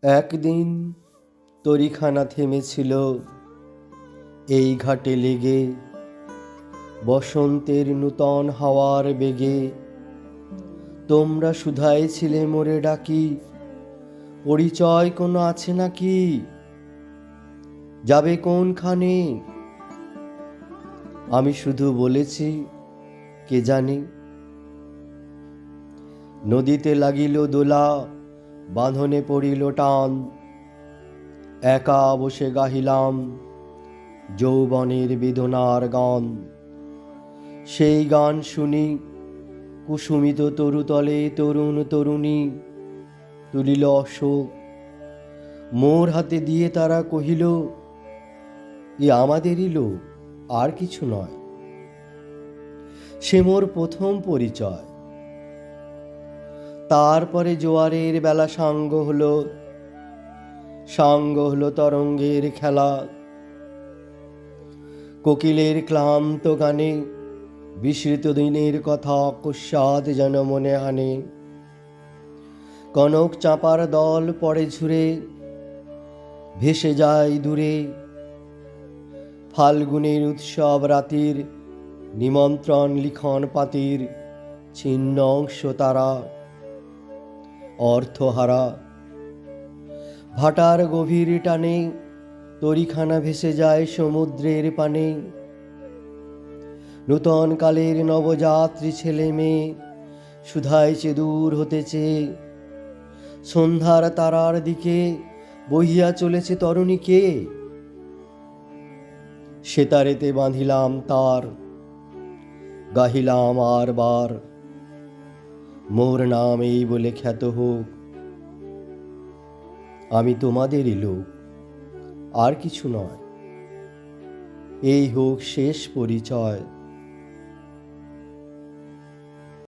একদিন তরিখানা থেমেছিল এই ঘাটে লেগে, বসন্তের নূতন হাওয়ার বেগে। তোমরা শুধায় ছিলে মোরে ডাকি, পরিচয় কোনো আছে নাকি? যাবে কোনখানে? আমি শুধু বলেছি, কে জানে। নদীতে লাগিল দোলা, বাঁধনে পড়িল টান। একা বসে গাহিলাম যৌবনের বেদনার গান। সেই গান শুনি কুসুমিত তরুতলে তরুণ তরুণী তুলিল অশোক। মোর হাতে দিয়ে তারা কহিল, এ আমাদেরই লোক, আর কিছু নয়। সে মোর প্রথম পরিচয়। তারপরে জোয়ারের বেলা সাঙ্গ হলো তরঙ্গের খেলা। কোকিলের ক্লান্ত গানে বিস্মৃত দিনের কথা অকস্মাৎ যেন মনে আনে। কনক চাঁপার দল পড়ে ঝুরে, ভেসে যায় দূরে। ফাল্গুনের উৎসব রাতির নিমন্ত্রণ লিখন পাতির ছিন্ন অংশ তারা, অর্থহারা। ভাটার গভীর টানে তরিখানা ভেসে যায় সমুদ্রের পানে। নূতন কালের নবযাত্রী ছেলে মেয়ে শুধাইছে দূর হতেছে। সন্ধ্যার তারার দিকে বহিয়া চলেছে তরুণীকে। সেতারেতে বাঁধিলাম তার, গাহিলাম আর বার, মোর নাম এই বলে খ্যাত হোক। আমি তোমাদেরই লোক, আর কিছু নয়। এই হোক শেষ পরিচয়।